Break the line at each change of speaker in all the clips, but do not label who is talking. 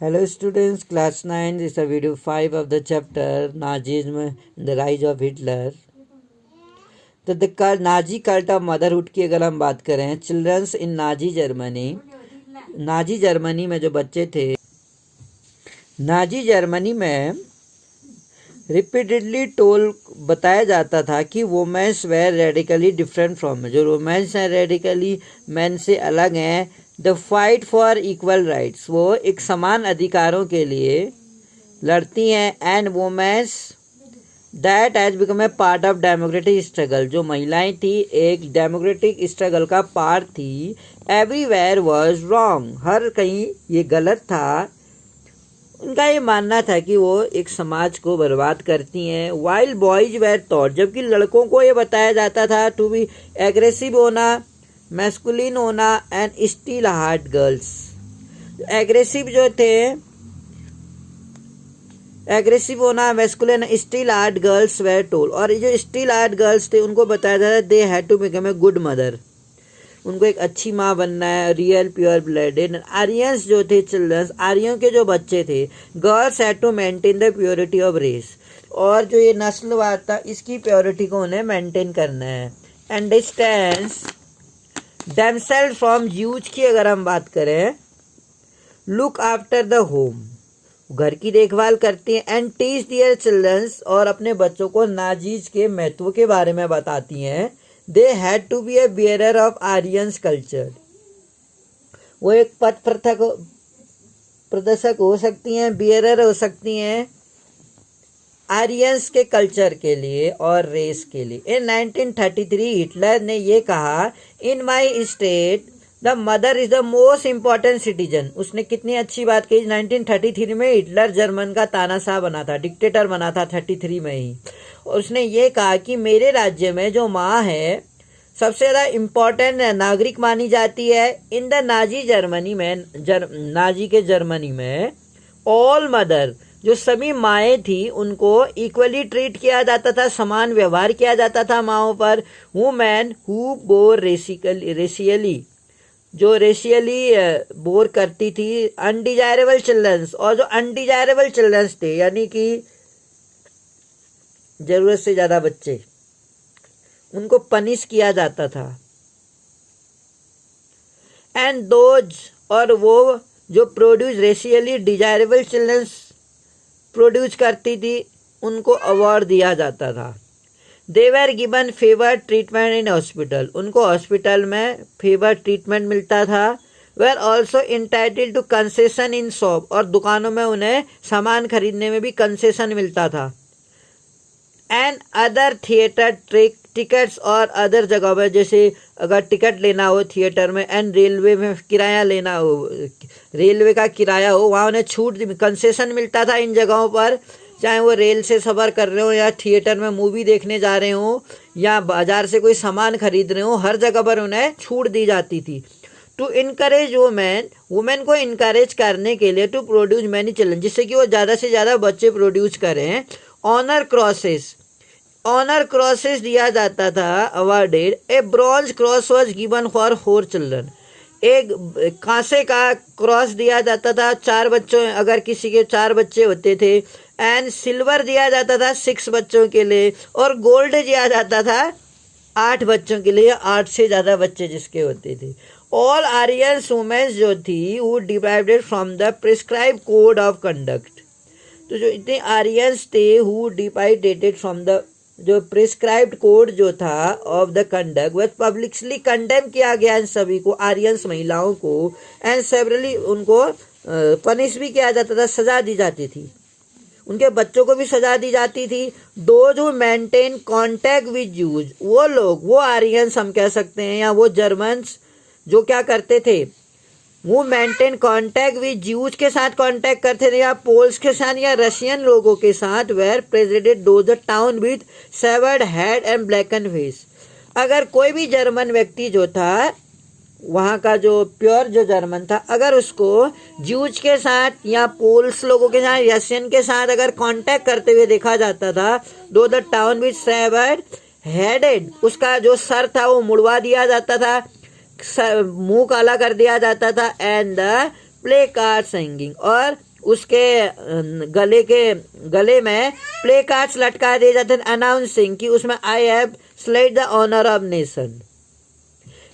Hello students, class 9, this is a video 5 of the chapter Nazism, the rise of Hitler. तो the Nazi cult of motherhood की अगर हम बात करें, children's इन Nazi Germany में जो बच्चे थे, नाजी जर्मनी में रिपीटेडली बताया जाता था कि women's were radically different from, जो वोमेंस हैं रेडिकली मैन से अलग हैं। The fight for equal rights, वो एक समान अधिकारों के लिए लड़ती हैं। And women's that has become a part of democratic struggle, जो महिलाएं थी एक डेमोक्रेटिक स्ट्रगल का पार्ट थी। एवरीवेयर वाज रॉन्ग, हर कहीं ये गलत था। उनका ये मानना था कि वो एक समाज को बर्बाद करती हैं। वाइल बॉयज वेर थॉट, जबकि लड़कों को ये बताया जाता था टू बी एग्रेसिव होना, मैस्कुलिन होना and steel heart girls. Aggressive जो थे, एग्रेसिव होना, masculine, steel heart girls were told, और ये जो स्टील हार्ट गर्ल्स थे उनको बताया जाता था they had to become a good mother, उनको एक अच्छी माँ बनना है। रियल प्योर ब्लडेड आर्यंस जो थे, चिल्ड्रंस आर्यों के जो बच्चे थे, girls had to maintain the purity of race, और जो ये नस्लवाद था इसकी प्योरिटी को उन्हें मेंटेन करना है। And distance themselves from Jews की अगर हम बात करें, लुक आफ्टर द होम, घर की देखभाल करती हैं। एंड टीच दियर चिल्ड्रंस, और अपने बच्चों को नाजीज के महत्व के बारे में बताती हैं। They had to be a bearer of Aryans culture, वो एक पथ प्रदर्शक हो सकती हैं, बियरर हो सकती हैं आर्यंस के कल्चर के लिए और रेस के लिए। इन 1933 हिटलर ने ये कहा, in my state the mother is the most important citizen. उसने कितनी अच्छी बात कही। 1933 में हिटलर जर्मन का तानाशाह बना था, डिक्टेटर बना था 33 में ही। उसने ये कहा कि मेरे राज्य में जो माँ है सबसे ज़्यादा इम्पॉर्टेंट नागरिक मानी जाती है। इन द नाजी जर्मनी में, नाजी के जर्मनी में ऑल मदर, जो सभी माएँ थी उनको इक्वली ट्रीट किया जाता था, समान व्यवहार किया जाता था माओं पर। वुमेन हु बोर रेशियली, जो रेशियली बोर करती थी अनडिजायरेबल चिल्ड्रंस, और जो अनडिजायरेबल चिल्ड्रंस थे यानी कि जरूरत से ज़्यादा बच्चे, उनको पनिश किया जाता था। एंड दोज, और वो जो produce racially desirable childrens produce करती थी उनको अवार्ड दिया जाता था। They were given favour treatment in hospital, उनको हॉस्पिटल में फेवर ट्रीटमेंट मिलता था। Were also entitled to concession in shop, और दुकानों में उन्हें सामान खरीदने में भी कंसेशन मिलता था। एंड अदर थिएटर टिकट्स, और अदर जगह पर जैसे अगर टिकट लेना हो थिएटर में, एंड रेलवे में किराया लेना हो, रेलवे का किराया हो, वहाँ उन्हें छूट कंसेशन मिलता था इन जगहों पर। चाहे वो रेल से सफ़र कर रहे हो या थिएटर में मूवी देखने जा रहे हो या बाजार से कोई सामान खरीद रहे हो, हर जगह पर उन्हें छूट दी जाती थी। टू इनकरेज वुमेन को इनकरेज करने के लिए, टू प्रोड्यूस मैनी चिल्ड्रन, जिससे कि वो ज़्यादा से ज़्यादा बच्चे प्रोड्यूस करें। ऑनर क्रॉसेस दिया जाता था, awarded. A bronze cross was given for 4 children, एक कांसे का क्रॉस दिया जाता था 4 बच्चों, अगर किसी के 4 बच्चे होते थे। एंड सिल्वर दिया जाता था 6 बच्चों के लिए, और गोल्ड दिया जाता था 8 बच्चों के लिए, 8 से ज़्यादा बच्चे जिसके होते थे। ऑल आर्यंस वुमेन्स जो थी वो deprived from the prescribe code of conduct, तो जो इतने आर्यंस थे हु डिप्राइव्ड फ्रॉम द, जो प्रिस्क्राइब्ड कोड जो था ऑफ द कंडक्ट, वह पब्लिकली कंडेम किया गया इन सभी को, आर्यंस महिलाओं को। एंड सेवरली उनको पनिश भी किया जाता था, सजा दी जाती थी, उनके बच्चों को भी सजा दी जाती थी। Those who maintain contact with Jews, वो लोग, वो आर्यंस हम कह सकते हैं, या वो जर्मन्स जो क्या करते थे, वो मेंटेन कांटेक्ट विद ज्यूज के साथ कांटेक्ट करते थे, या पोल्स के साथ या रशियन लोगों के साथ। वेयर प्रेसिडेंट दो the town with savoured head and blacken face, अगर कोई भी जर्मन व्यक्ति जो था, वहाँ का जो प्योर जो जर्मन था, अगर उसको ज्यूज के साथ या पोल्स लोगों के साथ, रशियन के साथ अगर कांटेक्ट करते हुए देखा जाता था, दो the town with savoured headed, उसका जो सर था वो मुड़वा दिया जाता था, मुंह काला कर दिया जाता था। And the play card singing, और उसके गले में प्ले कार्ड्स लटका दिए जाते थे अनाउंसिंग कि उसमें I have slayed the honour of nation.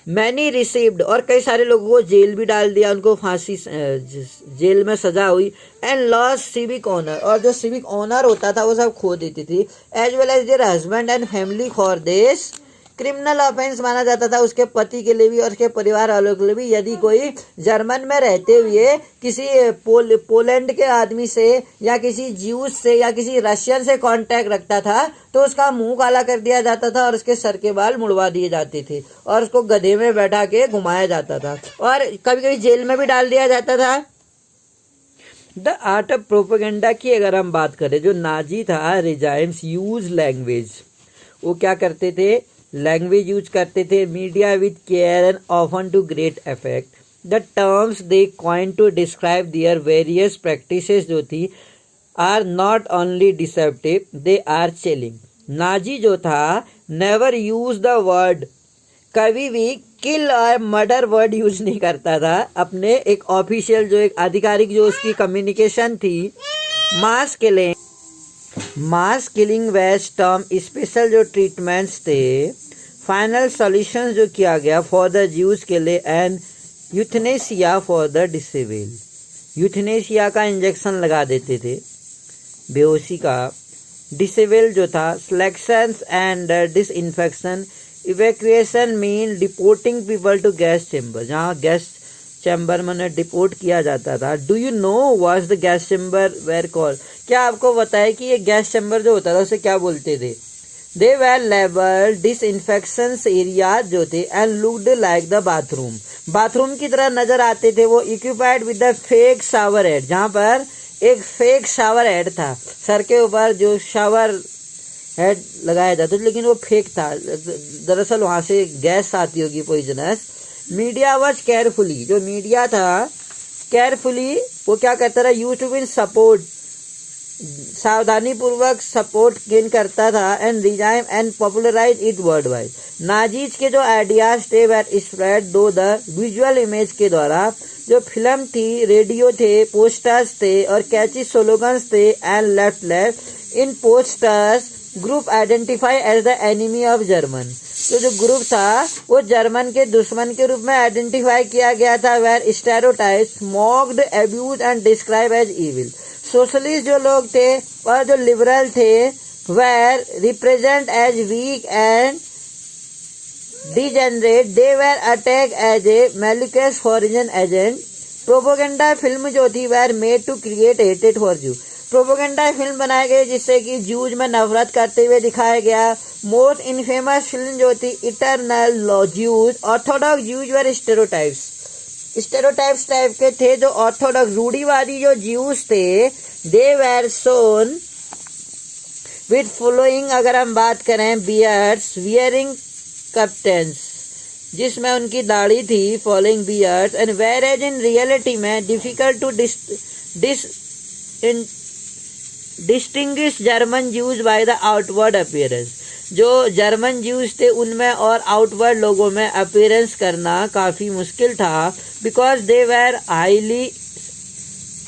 Many received, और कई सारे लोगों को जेल भी डाल दिया, उनको फांसी जेल में सजा हुई। एंड लॉस सिविक ऑनर, और जो सिविक ऑनर होता था वो सब खो देती थी। As well as their husband and family for this criminal offence माना जाता था उसके पति के लिए भी और उसके परिवार वालों के लिए भी। यदि कोई जर्मन में रहते हुए किसी पोलैंड के आदमी से या किसी ज्यूस से या किसी रशियन से कांटेक्ट रखता था तो उसका मुंह काला कर दिया जाता था और उसके सर के बाल मुड़वा दिए जाते थे और उसको गधे में बैठा के घुमाया जाता था और कभी कभी जेल में भी डाल दिया जाता था। द आर्ट ऑफ प्रोपेगेंडा की अगर हम बात करें, जो नाजी था रिजाइम्स यूज लैंग्वेज, वो क्या करते थे, लैंग्वेज यूज करते थे। Media with care and often to great effect. The terms they coin to describe their various practices जो थी are not only deceptive, they are chilling. Nazi जो था नेवर यूज द वर्ड, कभी भी किल और murder word use नहीं करता था अपने एक ऑफिशियल जो एक आधिकारिक जो उसकी कम्युनिकेशन थी। Mass killing west term special जो ट्रीटमेंट्स थे, फाइनल सॉल्यूशंस जो किया गया फॉर द ज्यूज के लिए, and euthanasia for the disabled, euthanasia का इंजेक्शन लगा देते थे बेहोशी का। डिसेबल जो था selections and disinfection. Evacuation mean deporting people to gas chamber, जहाँ गैस चैम्बर में उन्हें डिपोर्ट किया जाता था। Do you know what the gas chamber were called, क्या आपको पता है कि ये गैस चैम्बर जो होता था उसे क्या बोलते थे? They were level disinfection area जो थे and looked like the bathroom, bathroom की तरह नजर आते थे वो। Equipped with the fake shower head, जहाँ पर एक फेक शावर हेड था, सर के ऊपर जो शावर हेड लगाया जाता था लेकिन वो फेक था, दरअसल वहां से गैस आती होगी पॉइजनस। मीडिया वॉज केयरफुली, जो मीडिया था केयरफुली वो क्या करता था, यूज टू विन सपोर्ट, सावधानी पूर्वक सपोर्ट गेन करता था। And regime and popularise it worldwide, Nazis के जो आइडियाज थे were spread through the visual image के द्वारा, जो फिल्म थी, रेडियो थे, पोस्टर्स थे और कैची स्लोगन्स थे। And left in posters group identify as the enemy of German, तो जो ग्रुप था वो जर्मन के दुश्मन के रूप में आइडेंटिफाई किया गया था। Were stereotypes mocked, abuse and describe as evil. Socialist जो लोग थे और जो लिबरल थे were represent as weak and degenerate, they were attack as a malicious foreign agent. Propaganda film जो थी वेर मेड टू क्रिएट हेटेड फॉर जू, प्रोपोगेंडा फिल्म बनाई गई जिससे कि जूज में नफरत करते हुए दिखाया गया। मोस्ट इनफेमस फिल्म जो थी इटर्नल ज्यूज, ऑर्थोडॉक्स ज्यूज वर स्टेरियोटाइप्स टाइप के थे, जो ऑर्थोडॉक्स रूढ़िवादी जो ज्यूज थे, they were Son with following, अगर हम बात करें बियर्ड्स, वियरिंग कप्टेंस, जिसमें उनकी दाढ़ी थी, following beards. And were as in reality में difficult to distinguish German Jews by the outward appearance, जो जर्मन ज्यूज थे उनमें और आउटवर्ड लोगों में अपीयरेंस करना काफ़ी मुश्किल था। Because they were highly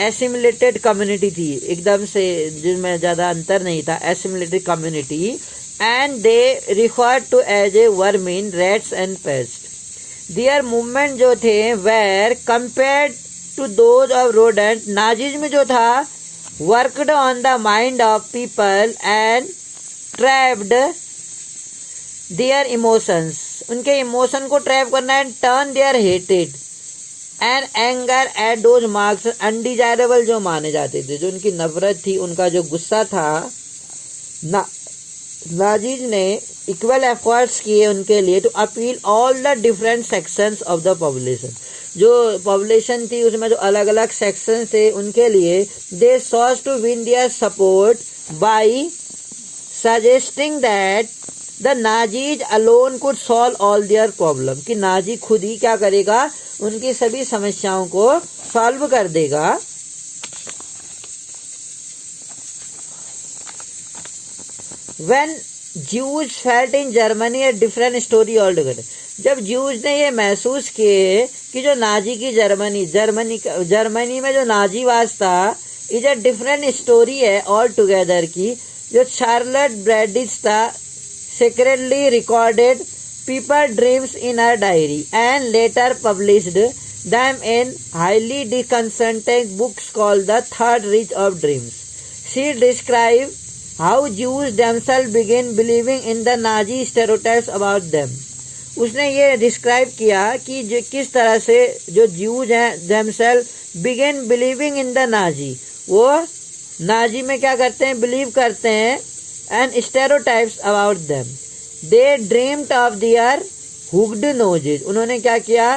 assimilated community थी, एकदम से जिनमें ज़्यादा अंतर नहीं था, assimilated community. And they refer to as a vermin, rats and pest. Their movement जो थे were compared to those of rodent, Nazism जो था worked on the mind of people and trapped their emotions, उनके emotion को trap करना है। turn their hatred and anger at those marks undesirable, जो माने जाते थे, जो उनकी नफरत थी, उनका जो गुस्सा था। नाजीज ने इक्वल एफर्ट्स किए उनके लिए to appeal all the different sections of the population, जो पॉपुलेशन थी उसमें जो अलग अलग सेक्शन थे उनके लिए। They sought to win their support by suggesting that the Nazis alone could solve all their problem, कि नाजी खुद ही क्या करेगा, उनकी सभी समस्याओं को सॉल्व कर देगा। When Jews felt in Germany a different story altogether, जब ज्यूज ने ये महसूस किए कि जो नाजी की जर्मनी में जो नाजीवाद था इज अ डिफरेंट स्टोरी है ऑल टुगेदर की, जो चार्लट ब्रैडिज था secretly recorded people dreams in her diary and later published them in highly disconcerting books called The Third Reich of Dreams. She described how Jews themselves began believing in the Nazi stereotypes about them. उसने ये describe किया कि जो किस तरह से जो Jews हैं themselves begin believing in the Nazi, वो नाजी में क्या करते हैं, बिलीव करते हैं and stereotypes about them. They dreamed of their hooked noses. उन्होंने क्या किया,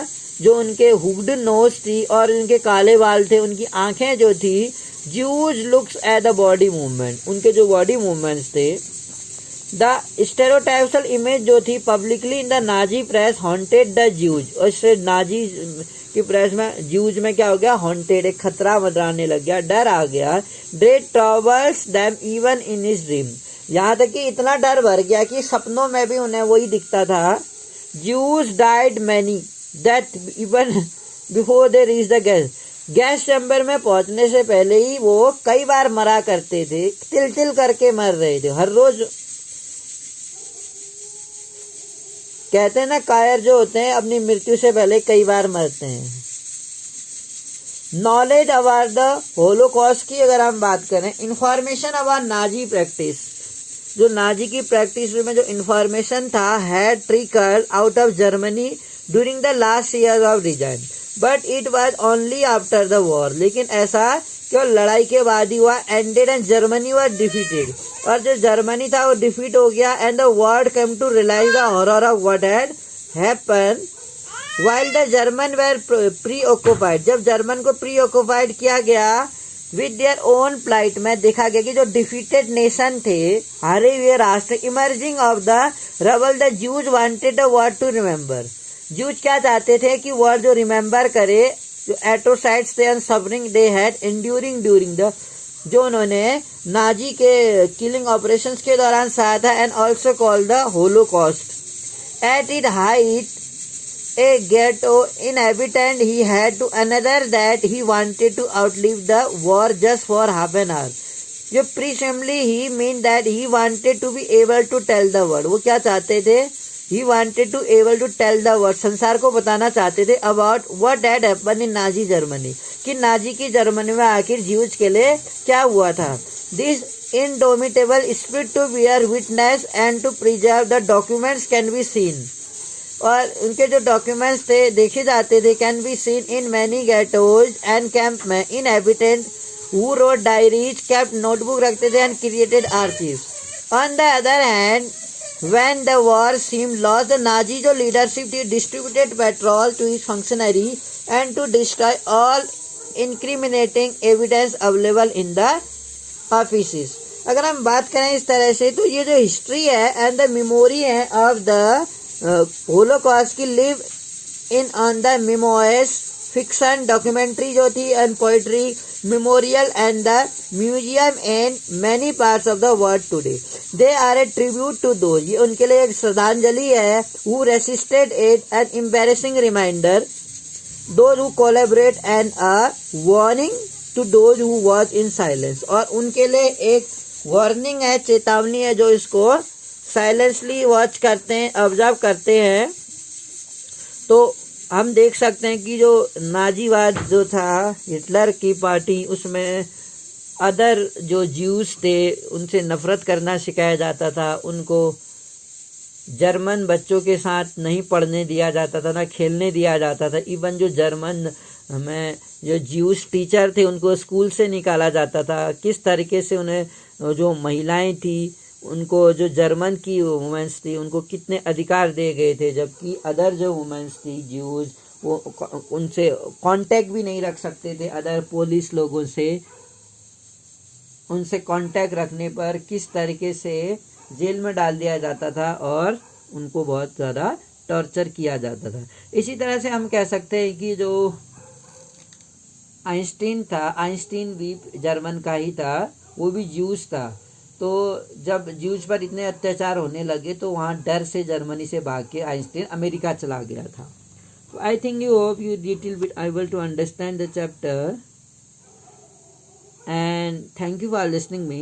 जो उनके हुक्ड नोज थी और उनके काले बाल थे, उनकी आंखें जो थी, Jews looks at the body movement, उनके जो बॉडी मूवमेंट्स थे, द स्टेरियोटाइप्सल इमेज जो थी publicly in the Nazi press haunted the Jews, और इससे नाजी की प्रेस में ज्यूज में क्या हो गया, हॉन्टेड, एक खतरा मंडराने लग गया, डर आ गया. They troubles them even in his dream, यहाँ तक कि इतना डर भर गया कि सपनों में भी उन्हें वही दिखता था. Jews died many that even before they reached the gas chamber में पहुंचने से पहले ही वो कई बार मरा करते थे, तिल तिल करके मर रहे थे हर रोज. कहते हैं ना, कायर जो होते हैं अपनी मृत्यु से पहले कई बार मरते हैं. नॉलेज अबाउट द होलोकॉस्ट की अगर हम बात करें, इंफॉर्मेशन अबाउट नाजी प्रैक्टिस, जो नाजी की प्रैक्टिस में जो इंफॉर्मेशन था, had trickled out of Germany during the last year of regime, but it was only after the war. लेकिन ऐसा केवल लड़ाई के बाद ही हुआ. Ended and Germany was defeated, और जो जर्मनी था वो डिफीट हो गया. And the world came to realise the horror of what had happen while the German where preoccupied. जब जर्मन को प्री ऑक्युपाइड किया गया विद देयर ओन प्लाइट, में देखा गया कि जो डिफीटेड नेशन थे, हारे हुए राष्ट्र, emerging of the rubble, the Jews wanted the world to remember. Jews क्या चाहते थे कि वर्ल्ड जो रिमेंबर करे जो एट्रोसाइड्स थे and suffering they had enduring during the, जो उन्होंने नाजी के किलिंग ऑपरेशंस के दौरान सहा था, and also called the Holocaust. At it height a ghetto inhabitant he had to another that he wanted to outlive the war just for half an hour. जो presumably he mean that he wanted to be able to tell the world, वो क्या चाहते थे, he wanted to able to tell the world, संसार को बताना चाहते थे about what had happened in Nazi Germany, कि नाजी की जर्मनी में आखिर ज्यूज के लिए क्या हुआ था. This indomitable spirit to bear witness and to preserve the documents can be seen, और उनके जो डॉक्यूमेंट्स थे देखे जाते थे, can be seen in many ghettos and camp में. Inhabitant who wrote diaries, kept notebook रखते थे, and created archives. On the other hand when the war seem lost, the Nazi जो लीडरशिप थी distributed petrol to his functionary and to destroy all incriminating evidence available in the offices. अगर हम बात करें इस तरह से, तो ये जो हिस्ट्री है एंड द मेमोरी है ऑफ द होलोकॉस्ट की live in on the memoirs, fiction, documentary जो थी, and poetry, memorial and the museum in many parts of the world today. They are a tribute to those, ये उनके लिए एक श्रद्धांजलि है. Who resisted it, an embarrassing reminder, those who collaborate, and a warning to those who watch in silence, और उनके लिए एक वार्निंग है, चेतावनी है, जो इसको साइलेंसली वॉच करते हैं, ऑब्जर्व करते हैं. तो हम देख सकते हैं कि जो नाजीवाद जो था, हिटलर की पार्टी, उसमें अदर जो ज्यूज थे उनसे नफरत करना सिखाया जाता था. उनको जर्मन बच्चों के साथ नहीं पढ़ने दिया जाता था, ना खेलने दिया जाता था. इवन जो जर्मन में जो ज्यूज टीचर थे उनको स्कूल से निकाला जाता था. किस तरीके से उन्हें जो महिलाएं थी, उनको जो जर्मन की वुमेंस थी, उनको कितने अधिकार दे गए थे, जबकि अदर जो वुमेंस थी ज्यूज, वो उनसे कांटेक्ट भी नहीं रख सकते थे. अदर पुलिस लोगों से उनसे कांटेक्ट रखने पर किस तरीके से जेल में डाल दिया जाता था और उनको बहुत ज़्यादा टॉर्चर किया जाता था. इसी तरह से हम कह सकते हैं कि जो आइंस्टीन था, आइंस्टीन भी जर्मन का ही था, वो भी ज्यूज था. तो जब ज्यूज पर इतने अत्याचार होने लगे तो वहाँ डर से जर्मनी से भाग के आइंस्टीन अमेरिका चला गया था. तो I think you hope you little bit able to understand the chapter, and and thank you for listening me.